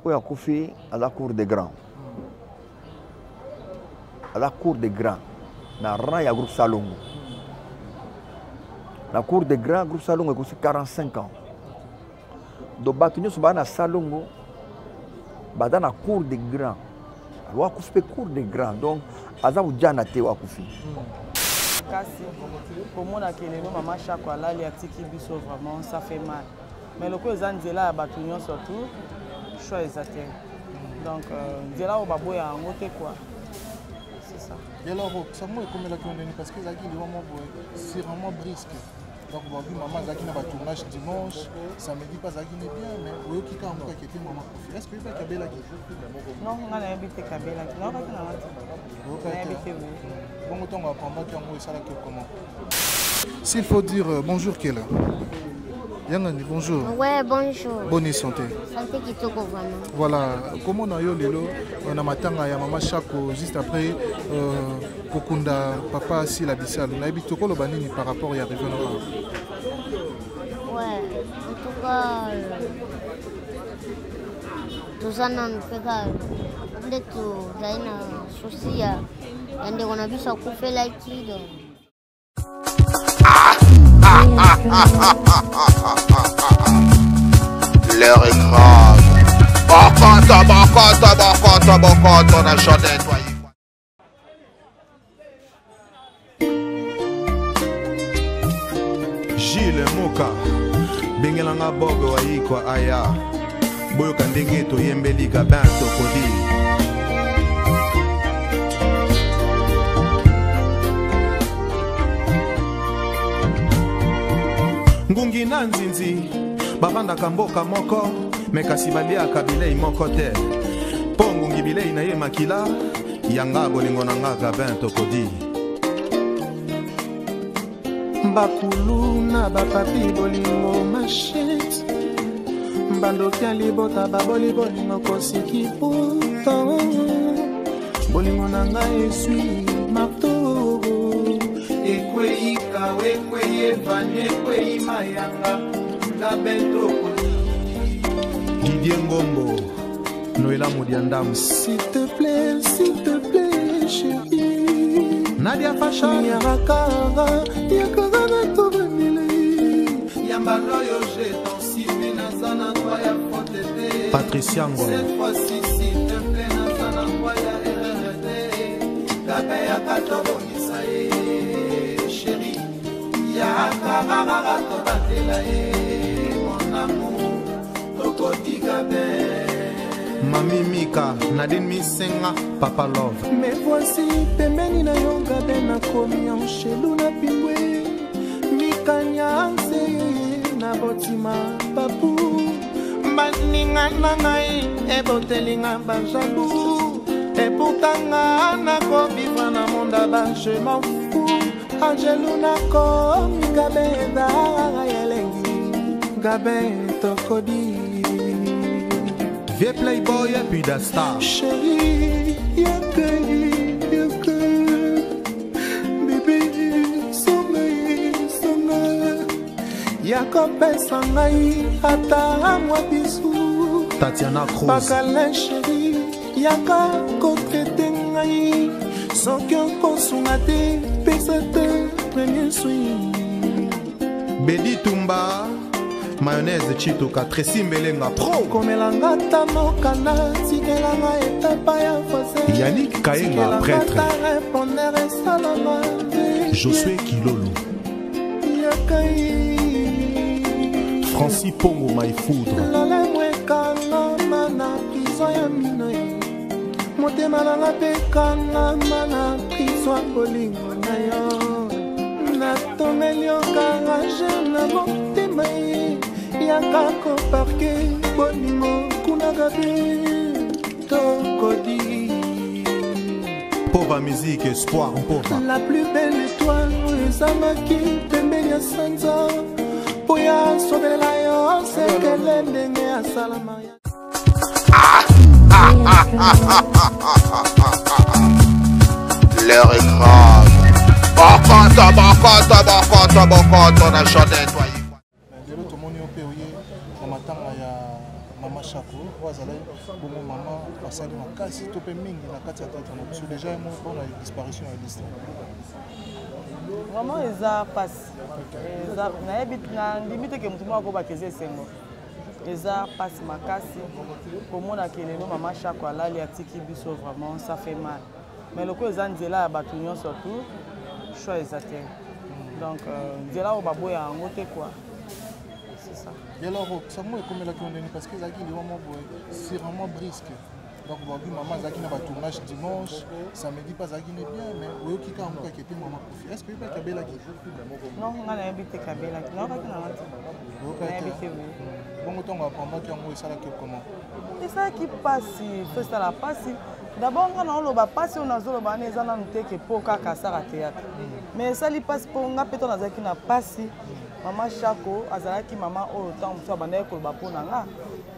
où a Koufi à la cour des grands. À la cour des grands. Dans le rang, il y a groupe Salongo. La cour des grands, groupe Salongo, il y a 45 ans. Donc, Batunyo, c'est dans Salongo, dans la cour des grands. Il y a la cour des grands. Donc, il y a un peu de Koufi. Pour moi, maman chaque fois là, vraiment, ça fait mal. Mais le coup, ils ont dit là, Batunyo surtout, choix exact. Donc, là, on va boire en côté quoi. C'est ça. Et alors, ça m'a comme la condamné parce que c'est vraiment brisque. Donc, on va dire maman Zaki n'a pas tournage dimanche, samedi pas Zaki n'est bien, mais oui, qui a encore été maman. Est-ce que vous avez Kabela qui? Non, on a invité Kabela qui. Non, on a invité oui. Bon, autant on va prendre qu'il y a un ça là que comment. S'il faut dire bonjour, Kela. Yangani, bonjour. Ouais, bonjour. Bonne santé. Santé qui toque vraiment. Voilà, comment on a eu l'élo, on a matin à Maman Chako, juste après, Pokunda, papa si la Bissal, on a habité au Banini par rapport à Rivenora. Ouais, en tout cas, tout ça n'a pas de tout, il y a un souci, et on a vu ça couper la tide. L'heure est grave. Bon, on a chanté nettoyé. Gilles Moka Bengelanga Bob Waikwa Aya Boyoka ndenge to yembelika banto kodi Ngungi na nzinzi babandaka mboka moko mekasi baliaka bilei moko te mpo ngungi bilei na ye makila yanga bolingo na nga Gabin Tokodi bakulu na bapapi bolingo machete mbandoki ya libota baboli bolingo kosiki puta bolingo na nga eswi marto ekwei kawe ekwei evane ekwei mayanga Gabin Tokodi Didier Ngombo Noëlla Modiandam s'il te plaît chérie Nadia Facha Yakara na tobamile Yambaloyo j'ai ton cible Nazana toi ya protégé Patricia Ngombo cette fois-ci s'il te plaît Nazana toi ya RRD Gabin yakatobongisa ye chérie Yakara tobatela ye mon amour Tokodi Gabin Mami Mika, Nadine Misenga, Papa Love. Me voici, pemeni na yo Gabin na komi en chelou na pingwe. Mika nyanse na botima papu. Baninga na ngai, ebotelinga bajabu. Et pourtant na ko vivre na monde ba je m'en fous. Angelou na komi Gabin da yelengi. Gabin Tokodi. Vieux playboy et puis de star. Chérie, yaka, bébé, sommeil, yaka pesa ngai, ata moi bisou. Tatiana Cruz. Bakala chérie, yaka kotrete ngai. Sans qu'un consomme te, pesa te, premier swing. Bedi Tumba. Mayonnaise Chitoka, Tracy Mbelenga Pro Komelanga Tamokana, Sikelanga Etapa ya Fose Yannick Kaenga, prêtre Josué Kilolo Francis Pongo Maïfoudre Lale Mwekanga Mana Prison ya Minoye Motema Langa Pekanga Mana Prison ya Bolingo na yo Natonelio Karaje na motema ye Yaka ko parke bolingo kuna Gabin Tokodi Pauvre musique, espoir, pauvre La plus belle étoile, ezamaki pembeni ya sanza Poya sobela yo, sekele ndenge ya salama L'heure est grave Bokota, on a chanté nettoyé Chako wazala bongo maman basali makasi to pe mingi na kati ya tata na biso déjà mo pona disparition ya liste vraiment eza passe eza na ebit na ndimite ke mutu moko bakeze sengo eza passe makasi komona ke lelo maman Chako alali atiki biso vraiment ça fait mal mais loko eza nzela ya bato nyonso surtout choix eza te donc nzela oyo baboya yango te quoi c'est ça. Et alors ça moi comme la qu'on parce que Zaki est vraiment c'est vraiment brisque donc aujourd'hui maman Zaki na ba tournage dimanche samedi pas Zaki n'est bien mais oyo kika amuka qui était maman profite est-ce que pas Kabela qui non on a invité Kabela non pas que na mati on a invité bon autant on va prendre qui en ça là que comment et ça qui passe fait ça la passe d'abord on a passe on a zolo ba neza na nteke po kaka sara théâtre mais ça li passe po nga peto na Zaki na passe maman Chako azalaki maman oyo tant muso abandaki koloba mpona nga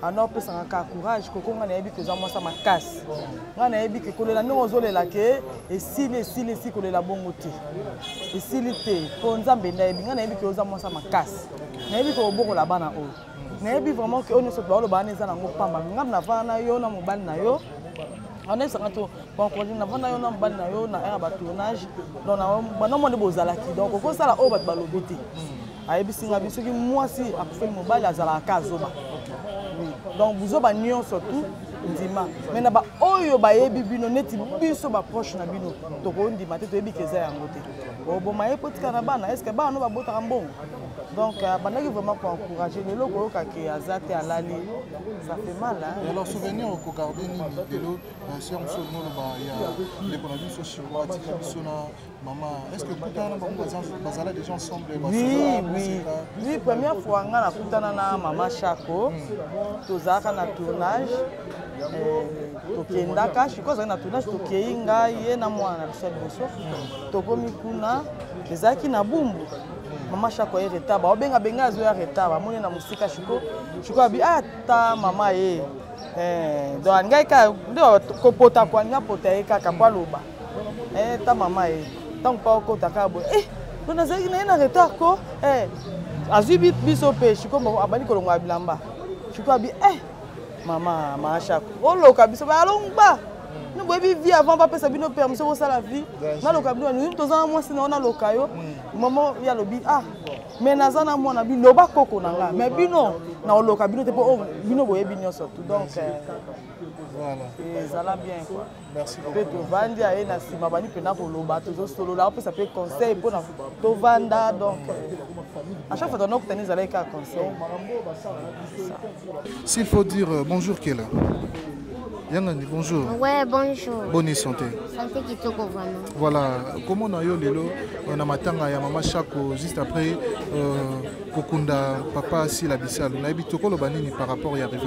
ana opesanga ka courage koko nga nayebi ke eza mwasa makasi nga nayebi ke kolela ndenge ozolela ke esili kolela bongo te esili te mpo nzambe nayebi nga nayebi ke oza mwasa makasi nayebi ke obokola bana oyo nayebi vraiment ke oyo nyonso baoloba wana eza nango pamba nga navanda na yo na mobali na yo anayebisanga to bankondine navanda yo na mobali na yo na ere batournage donc banomone bozalaki donc okosala oyo bato balobi te ayebisinga biso ki mwasi akufeli mobali azalaka azoba donc buzoba nyonso tout ndima mais na ba oyo bayebi bino neti biso baproche na bino tokondima te toyebi ke eza yango te oboma ye potika na bana est ce que bana no babotaka mbongo donc bandaki vraiment pour encourager lelo koyoka ke aza te alali ça fait mal hein. Et alors souvenir ko garder nini lelo si on se no ba ya les bonnes biso chinois tika biso na maman est ce que kutana bango bazala des gens ensemble oui première fois nga nakutana na maman Chako tozalaka na tournage tokendaka chikoza na tournage tokei ngai ye na mwana na biso liboso tokomi kuna ezalaki na bumbu maman Chako ye retard baobenga azoya retard bamoni na mosika chiko abi ata mama ye donc ngai ka nde kopota kwa nga pota ye kaka po aloba ta mama ye ntango mpa okotaka boye donc nazalaki na ye na retard ko azwi biso mpe chiko abandi kolongola bilamba chiko abi maman Chako oloka biso bayalongba noboyebi vie avant bapesa bino permission bosala vie naloka bino nini tozana mwasi na yo naloka yo mama yalobi mais naza na mwana biloba koko na nga mais bino na oloka bino te po bino boyebi nyonso tout donc voilà ezala bien quoi merci mpe tovandi aye na nsima bani mpena koloba tozosolola apesa mpe conseil mpona tovanda donc à chaque fois tonakutani ezalaki kaka conseil. S'il faut dire bonjour Kela. Yangani, bonjour. Ouais, bonjour. Bonne santé. Santé kitoko vraiment. Voilà, comment on a eu on a matanga ya maman Chako juste après Kokunda papa si la bisal. On a habité quoi le banini par rapport à arrivé là.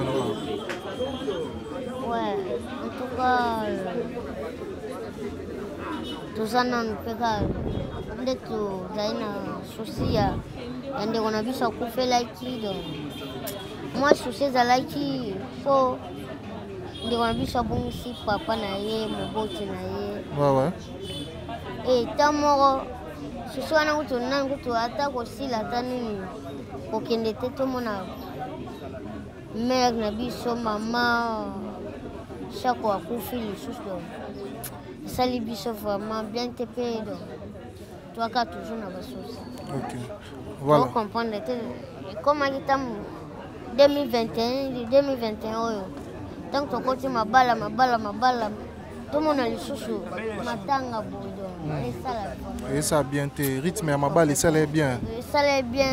Ouais, en tout cas tout ça non peka ndeto zaina sosia ende kona bisa kufela iki donc moi sosia za like fo ndi kona bisa bungisi papa na ye moboti na ye ouais tamoro sosia na kutu ata ko sila tanini ko kende te to mona mère na biso mama Chako akufi lisusu sali biso vraiment bien te pe donc toi ka toujours na basosi. OK. Voilà. Pour comprendre comment il est 2021 oyo. Tant que côté mabala tout le monde a lisusu matanga bodo. Et ça bien te rythme ya mabala ça l'est bien. Ça l'est bien.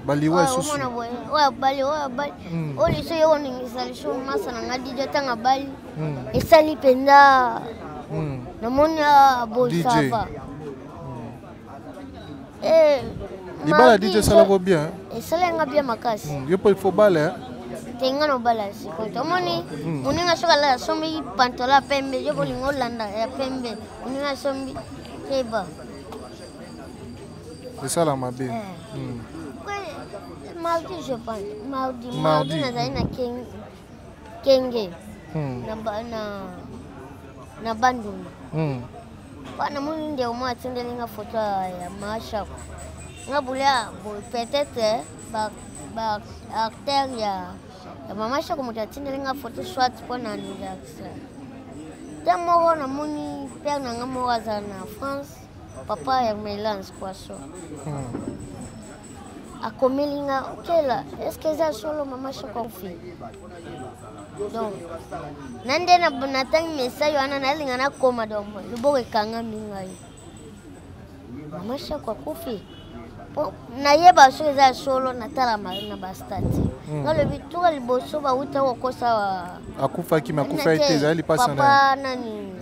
Bali wa susu. Ouais bali. O liso yo ningi salisho masa na ngadi jotanga bali. Et sali penda. Na monia bosava. Libala DJ salavo bien. Et salenga bien makasi. Yo il faut baler. Tenga no bala sikoto. Moni muninga shokala sombi pantola pembe yo bolingo landa ya pembe. Muninga sombi keba. C'est ça la mabe. Mardi je pense. Mardi na zaina kenge. Na Bandung. Bana muni ndio mwa tsendelinga foto ya Mashako. Ngabula peut-être ba acteur Maman Chako motatindelinga photo soit pour na anniversaire. Tellement na moni père na ngamo aza na France, papa ya Melance Poisson. Akomelinga okela, est-ce que ça solo Maman Chako fi? Donc nande na bonatang message wana na linga na koma dombo. Lubo ekanga mingai. Maman Chako kufi. Nayeba so eza solo natala marina bastati. Nga le bitura liboso ba uta wakosa akufa ki makufa ete zali pasa na. Papa nani?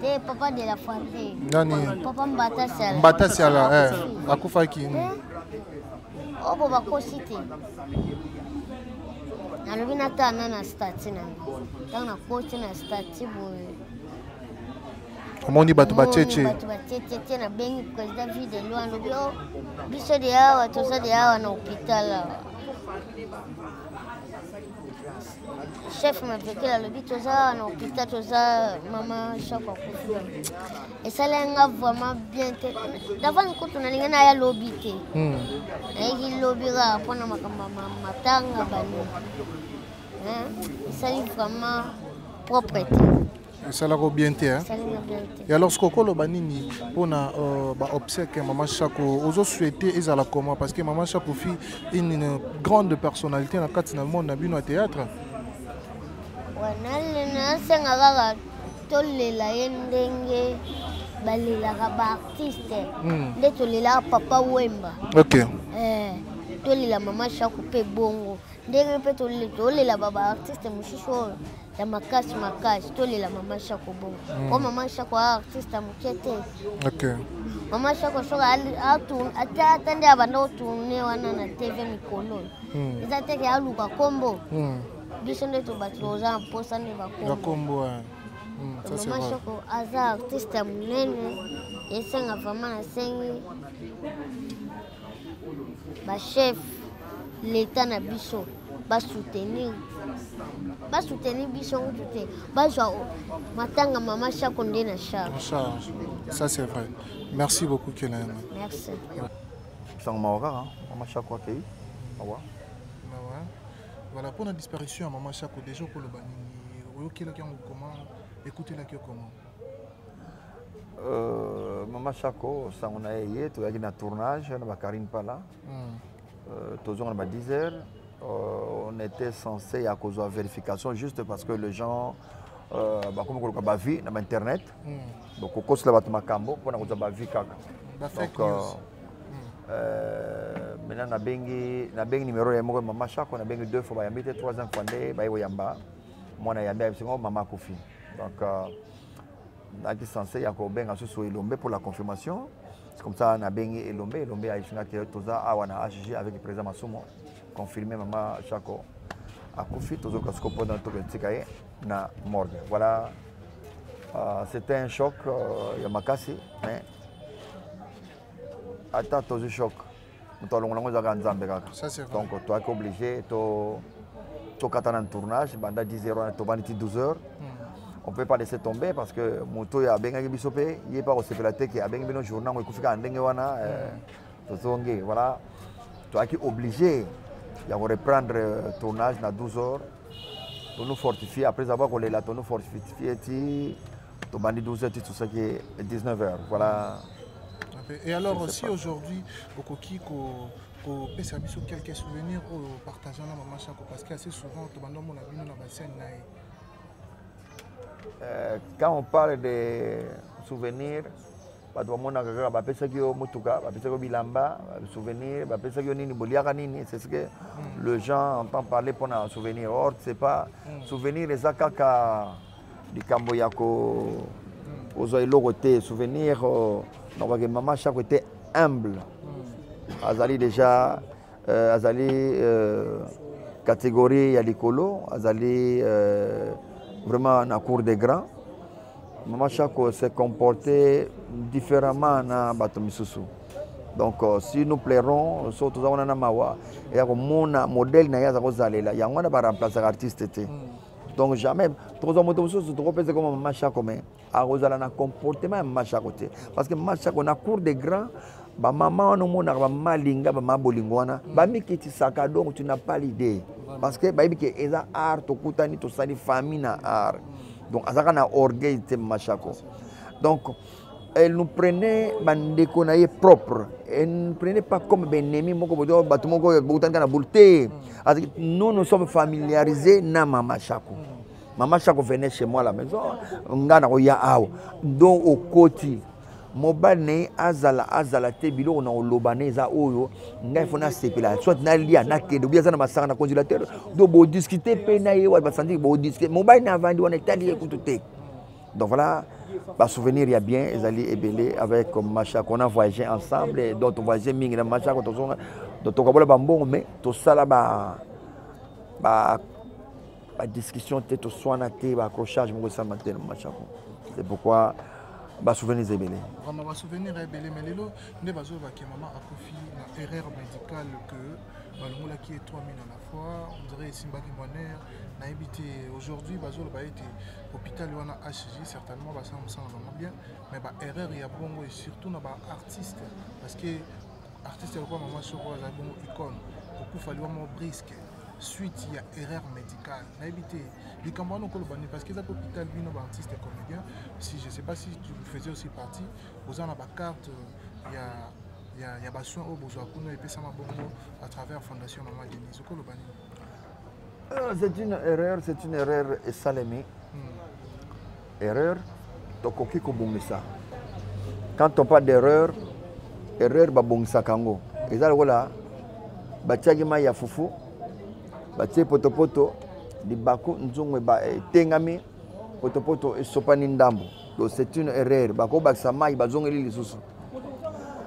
Te papa de la famille. Nani? Papa Mbata Siala. Mbata Siala akufa ki. Obo bakosite. Nalobi natana na stati na. Tanga kote na stati boye. Omoni batu bacheche. Batu bacheche na bengi président ville de Loan lobio. Biso de awa toza de awa na hôpital. Chef m'a dit que la lobby toza na hôpital toza Maman Chako kufi. Et ça l'a vraiment bien fait. D'avant nous quand on a linga na ya lobby te. Et il lobby ra pona makamba matanga bani. Ça est vraiment propre. Ça l'a bien été. Et alors, ce que le banini pour na obsèque Maman Chako, oso souhaiter et la comment parce que Maman Chako fit une grande personnalité dans le monde na théâtre. Ouais, na senga tolela yendenge balela ba artiste. Nde tolela Papa Wemba. OK. Tolela Maman Chako pe bongo. Ndenge pe tolela baba artiste mushisho. La makasi tolela Maman Chako bongo. Ko Maman Chako artiste mukete. OK. Maman Chako soka atende abanda tourner wana na TV mikolo. Ezate ke aluka kombo. Biso nde to batoza mposa ne bakombo. Ça c'est vrai. Maman Chako aza artiste munene. Esenga vraiment na sengi. Ba chef l'état na biso ba soutenir biso ngute ba jwa matanga Maman Chako nde na charge. Ça c'est vrai. Merci beaucoup Kélène. Merci. Sang Maora Maman Chako akei. Awa. Voilà pour la disparition à Maman Chako déjà pour le banini. Comment écoutez la comment. Maman Chako ça on a eu tu as un tournage na Karine Pala. Toujours on a 10 heures. On était censé à cause de la vérification juste parce que les gens comme on a vu sur internet donc on cause la makambo pour on a vu kaka donc maintenant na bengi numéro ya Maman Chako na bengi 2 fois ba yambite 3e fois ndé ba yamba mwana yamba singo Maman Kofi donc on est censé à ko benga so Elombe pour la confirmation. C'est comme ça, on a bengi Elombe a échangé que toza awana HG avec le président Masumo confirmé Maman Chako a confié tozo kaskopo dans tout tikaye na morgue. Voilà, c'était un choc yamakasi mais attends tozo choc. Donc toi es obligé to katana en tournage banda 10h to baniti 12h. On ne peut pas laisser tomber parce que moto ya benga bisope yé pas au sepelate qui a benga bino journal ko kufika ndenge wana tozonge voilà toi qui obligé de reprendre le tournage à 12h pour nous fortifier après avoir collé la pour nous fortifier to bandi 12h tout ça qui est 19h voilà. Et alors aussi aujourd'hui au coquille ko pesa biso quelques souvenirs au partageant la Maman Chako parce que assez souvent to bando mon abino na scène na. Quand on parle de souvenirs, c'est ce que les gens entendent parler pour un souvenir. Or, c'est pas souvenir les akaka du Camboyako aux oilogoté souvenir Maman Chako était humble. Azali déjà azali catégorie ya likolo azali vraiment dans la cour des grands. Maman Chako s'est comporté différemment dans Batomisusu. Donc si nous plairons, surtout on a mawa et mon modèle na ya zalela, ya ngwana ba remplacer artiste té. Donc jamais trop de Batomisusu trop pesé comme Maman Chako mais a rozala na comportement Maman Chako té parce que Maman Chako na cour des grands ba maman wana mona ba malinga ba mabolingwana ba mikiti saka donc tu n'as pas l'idée parce que ba yibike eza art to kutani to sali famille na art donc azaka na orgueil te machako donc elle nous prenait bandeko na ye propre elle ne prenait pas comme benemi moko bodo batumoko botanga na bulté nous sommes familiarisés na mama Chako. Maman Chako venait chez moi à la maison ngana ko ya awo donc au côté mobile ne azala te bilo na olobane za oyo ngai fona sepela soit na lia na kende bien na masanga na congélateur do bo discuter pe na ye wa basandi bo discuter mobile na vandi on est allé écouter donc voilà par souvenir il y a bien ezali ebele avec Macha qu'on a voyagé ensemble et d'autres voyager mingi na Macha ko tozonga to kabola bambongo mais to sala ba discussion te to soina te ba accrochage mo ça matin Macha ko c'est pourquoi ba souvenir ebele vraiment ba souvenir ebele mais lelo nde bazo ba ki maman akufi na erreur médicale que balongola qui est 3000 à la fois on dirait Simbaki Bonheur na habité aujourd'hui bazo ba été hôpital wana HJ certainement ba ça vraiment bien mais ba erreur ya bongo et surtout na ba artiste parce que artiste quoi maman Choko za bongo icône beaucoup fallu vraiment brisque suite il y a erreur médicale na habité les camarades ko bani parce que ça hôpital bino ba artiste et comédien si je sais pas si tu faisais aussi partie vous en a ba carte il y a ba soin au besoin kuno et ça ma bongo à travers fondation Maman Denise ko bani. C'est une erreur et salémé. Erreur, tokoki ko bongisa. Quand on parle d'erreur, erreur ba bongisa kango. Ezala kola batiaki ma ya fufu. Batie potopoto di bako nzongwe ba tengami potopoto esopani ndambo. Donc c'est une erreur. Bako bakisa mai bazongeli lisusu.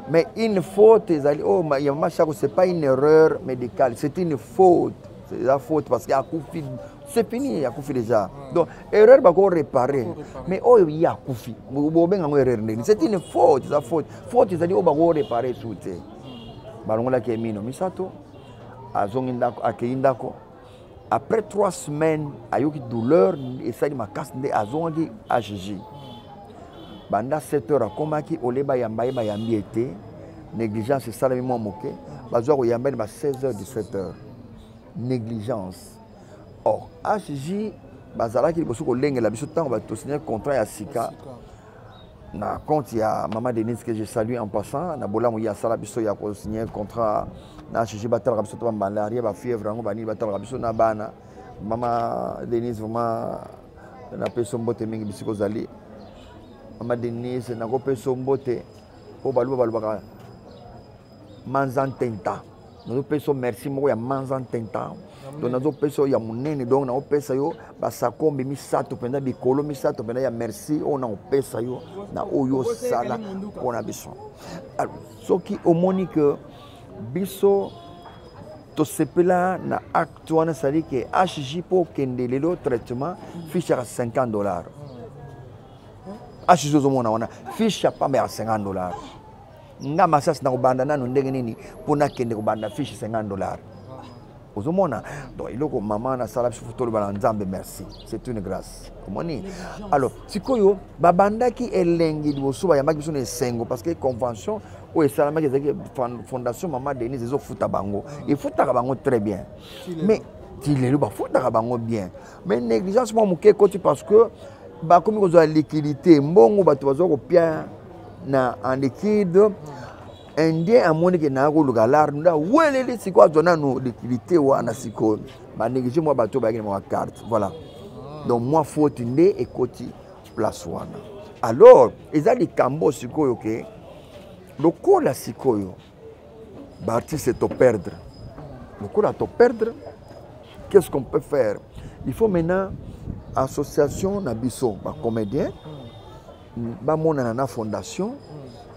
Mais une faute, c'est pas une erreur médicale, c'est une faute. C'est la faute parce qu'il y a Koufi. C'est fini, il y a Koufi déjà. Donc, erreur, il faut réparer. Mais il y a Koufi. C'est une faute, c'est la faute. Faute, c'est-à-dire qu'il faut réparer tout. Après 3 semaines, il y a eu une douleur, et ça m'a cassé des HJ. Banda 7 heures, comme qui au leba yamba yambi était négligence c'est ça le moment moqué. Bazo yamba ba 16 heures 17 heures. Négligence. Or HJ bazala qui bosu ko lenga la biso temps ba to signer contrat ya sika. Na compte ya Maman Denise que je salue en passant na bola mo ya sala biso ya ko signer contrat na HJ batala biso to ba l'arrière ba fièvre ngo ba ni batala biso na bana. Maman Denise vraiment na peso mbote mingi biso ko zali. Maman Denise na ko peso mbote po baluba manzantenta na peso merci moko ya manzantenta donc na peso ya munene donc na pesa yo basakombe misato penda bikolo misato penda ya merci on a pesa yo na oyo sala on a biso alors soki omoni que biso to sepela na acte wana sali que HJ po kende lelo traitement fiche à $50. HJ zomona wana fiche pas mais à $50. Nga masas na kubanda nanu ndenge nini pona kende kubanda fiche $50. Ozomona donc iloko maman na sala photo bala nzambe merci c'est une grâce komoni alors sikoyo babanda ki elengi liboso ya maki biso na sengo parce que convention o esala maki ezaki fondation Maman Denise ezo futa bango et futa bango très bien mais tilelo ba futa bango bien mais négligence mo muke koti parce que ba komi ko za liquidité mbongo bato bazo ko pia na en liquide indien amoni ke na ko lugalar nda welele sikwa zona no liquidité wana siko ba négligé moi bato ba ngina carte voilà donc moi faute ndé et koti place wana alors ezali kambo sikoyo ke lokola sikoyo ba artiste to perdre lokola to perdre qu'est-ce qu'on peut faire il faut maintenant association na biso ba comédien ba mona na fondation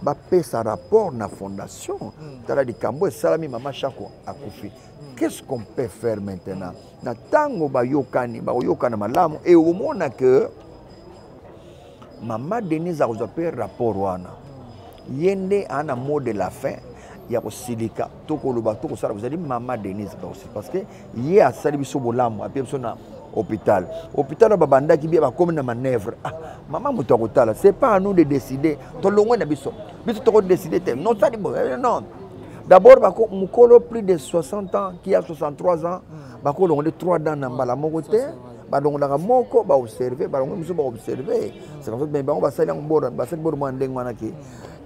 ba pesa rapport na fondation tala di kambo salami Maman Chako akufi qu'est-ce qu'on peut faire maintenant na tango ba yokani malamu et au mona que Maman Denise a reçu rapport wana yende ana mot de la fin ya ko silika to ko loba to ko sala vous allez Maman Denise aussi parce que hier a sali biso bolamu a biso na hôpital. Hôpital, babanda qui bien comme une manœuvre. Ah, maman moutokotala, c'est pas à nous de décider. Tout le monde a biso. Biso tu décider. Non, ça dit bon. Non. D'abord, mukolo plus de 60 ans, qui a 63 ans, bako on est 3 dans la mokoté. Donc la moko ba observer, ba on ba observer. C'est comme ça ben on va salir en bord, ba cette bord mandeng manaki.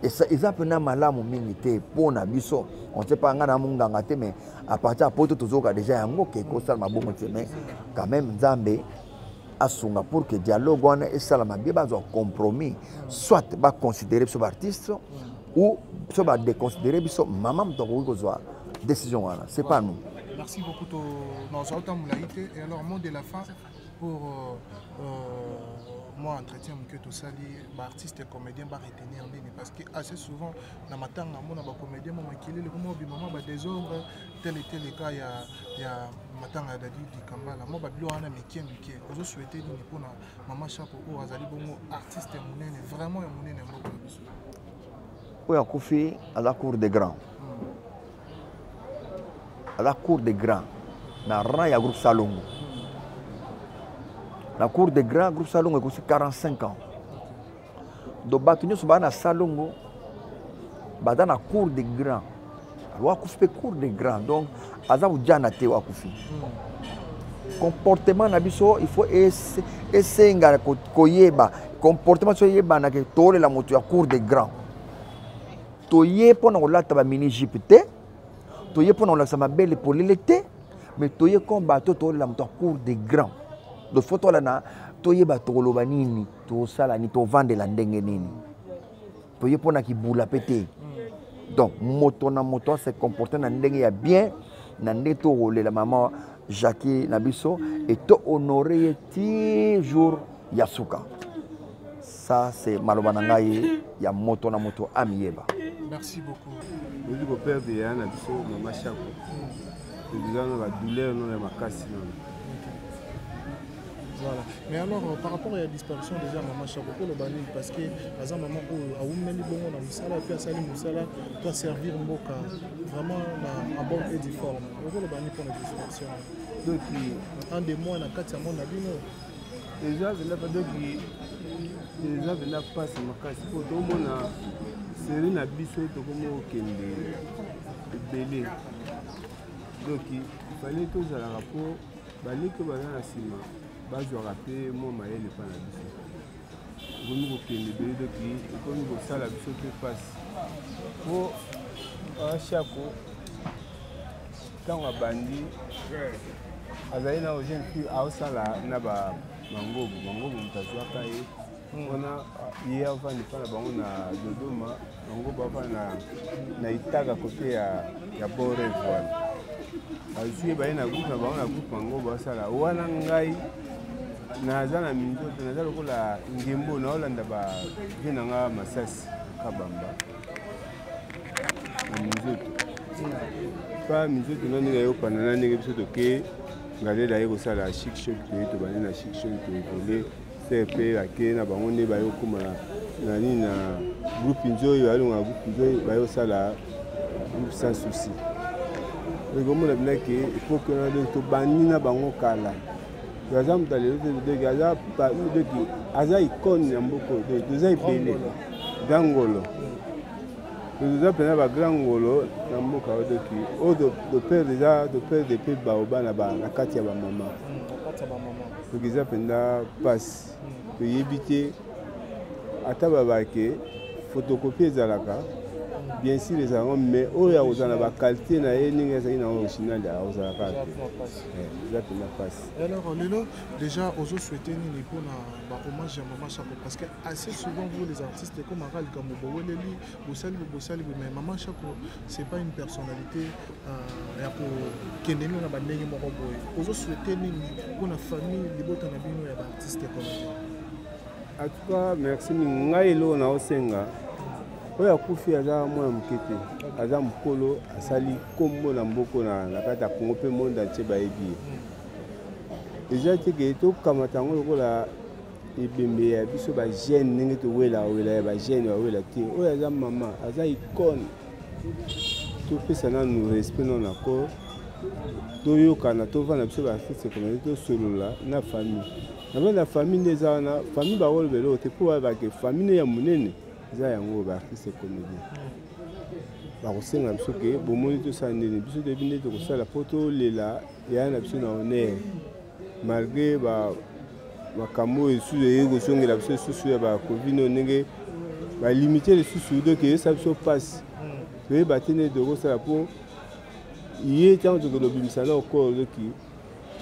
Et ça ils appellent malamu mingi pour na biso. On sait pas ngana munganga te mais à partir de poto tozoka déjà yango ke ko sala mabongo te mais quand même Nzambe asunga pour que dialogue wana et sala mabie ba compromis soit ba considérer ce artiste ou soit ba déconsidérer biso maman mtoko ko zo décision wana, c'est pas nous. Merci beaucoup dans autant moulaïté et alors mot de la fin pour moi entretien que tout ça artiste et comédien va retenir parce que assez souvent dans ma temps on a comédien moi qui le comment maman ba désordre tel et tel cas il y a matin à Dadi du Kambala moi ba bilo ana métier je souhaiter ni pour maman chapeau ou azali bongo artiste monene vraiment monene moko oui à Kofi à la cour des grands. À la cour des grands, dans le rang groupe Salongo. La cour des grands, groupe Salongo, c'est 45 ans. Donc, nous sommes dans Salongo, dans la cour des grands. Alors, on fait cour des grands. Donc, le comportement, il faut essayer de comportement, de la cour des grands. Toye pour nous la mini-jipte. Toye pour nous la belle pour l'été, mais toye combattre toye la cour des grands. Donc faut toi là toye ba to loba nini, to sala ni to vendre la ndenge nini. Toye pour na ki boula pété. Donc moto na moto se comporter na ndenge ya bien, na ndeto rôler la maman Jackie Nabiso et to honorer toujours Yasuka. Ça c'est maloba na ngai ya moto na moto amieba. Merci beaucoup. Je dis que père de Yana Bisso, maman Chako. Je dis que la douleur, non, ma casse. Voilà. Mais alors, par rapport à la disparition déjà, maman Chako, le bani, parce que, par exemple, maman, à Oumeli Bongo, dans Moussala, puis à Salim Moussala, doit servir Mboka, vraiment en bonne et due forme. Le bani pour la disparition. Donc, un des mois, on a 4 mois, on a dit non. Déjà, il n'a pas passé ma casse. Pour tout le monde, c'est une abysse qui est belé. Donc il fallait que je la rapport, balé que balé na sima, je rappelle moi maïe le pas la bise. Vous nous qui est belé donc il faut nous ça la bise qui passe. Pour chaque quand on bandi, azali na ojen fi ausala na ba mangobo mtazwa kai. On a hier avant de faire na Dodoma, on va na Itaga côté ya Boré voilà. Asi ba ina groupe na ba na groupe mango ba sala wana ngai na zana minzoto na zala kola ngembo na olanda ba vina nga masasi kabamba. Minzoto. Pa minzoto na ninga yo panana ninga biso to ke ngalela yeko sala chic show to ba na chic show to voler. CP ake na bango ne bayo kuma na ni na groupe njoyo alunga groupe njoyo bayo sala groupe sans souci. Le gomo na blake il faut que na to bani na bango kala. Par exemple dans les de Gaza pa de ki aza icône ya mboko de za ibele dangolo. Nous appelons ba grangolo na mboka de ki o de père déjà de père de pe baoba na ba na kati ya ba mama. Donc ils appellent passe. Que yébité à tababake photocopier zalaka bien sûr les arômes mais au ya ozana ba qualité na eninga ça ina original ya ozalaka exactement la passe. Alors Lelo déjà ozo souhaiter ni pour na ba hommage à maman Chako parce que assez souvent vous les artistes comme Aral Kamobo Weleli Bosali mais maman Chako c'est pas une personnalité ya ko kendeni na bandenge moko boy ozo souhaiter ni pour na famille libota na bino ya ba artiste comme en tout cas merci ngai lo na osenga oya kufi aza mwa mukete aza mukolo asali kombo na mboko na kata Kongo pe monde entier ba yebi déjà que to kamata ngo lokola ebembe ya biso ba jeune ndenge to wela ba jeune wa wela te oya aza mama aza icône to pesa na nous respect non accord toyokana tovanda biso baartiste komedi tosolola na famille avant la famille eza wana famille bakolobela oyo te mpo bayebake famille ya monene eza yango baartiste komedi bakosenga biso ke bomoni tosala ndeni biso toyebi nde tokosala mpo tolela eya na biso na honneur malgré makambo oyo esusu eye kosongela biso lisusu ya bacovid oyo ndenge balimite lisusu donc eyesa biso mpasi toyeba te nde tokosala mpo ye ntango tokolobimisa na okoro loki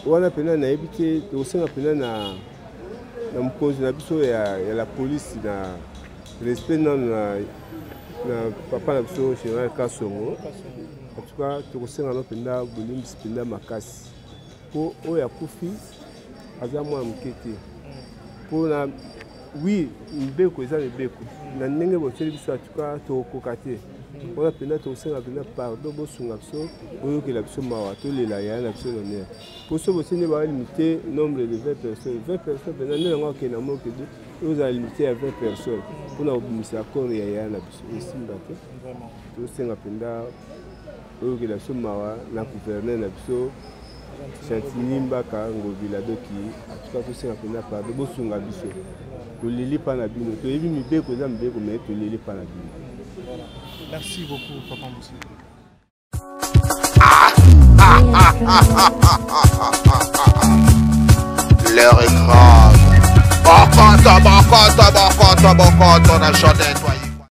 wana mpena nayebi te tokosenga mpena na mokonzi na biso ya la polisi na respect nano na papa na biso général Kasongo en tout cas tokosenga no mpenda bolimbisi mpenda makasi mpo oyo akufi aza mwana moke te mpo na wi mibeko eza mibeko na ndenge botyeli biso en tout cas tokokoka te wana mpenda tokosenga mpenda pardon bosunga biso boyokela biso mawa tolela yaya na biso lhonneur mpo so bosende balimite nombre de 20 personnes mpena nde yango akende na mokede ozala limite ya 20 personnes mpona kobimisa akoro ya yaya na biso esimba te tosenga mpenda oyokela biso mawa na gouverneur na biso Chantini Mbaka Ngobila doki atuka tosenga mpenda pardon bosunga biso toleli mpa na bino toyebi mibeko eza mibeko me toleli mpa na bino. Merci beaucoup, Papa Moussi. L'heure est grave. Bon, quand on a chanté, toi.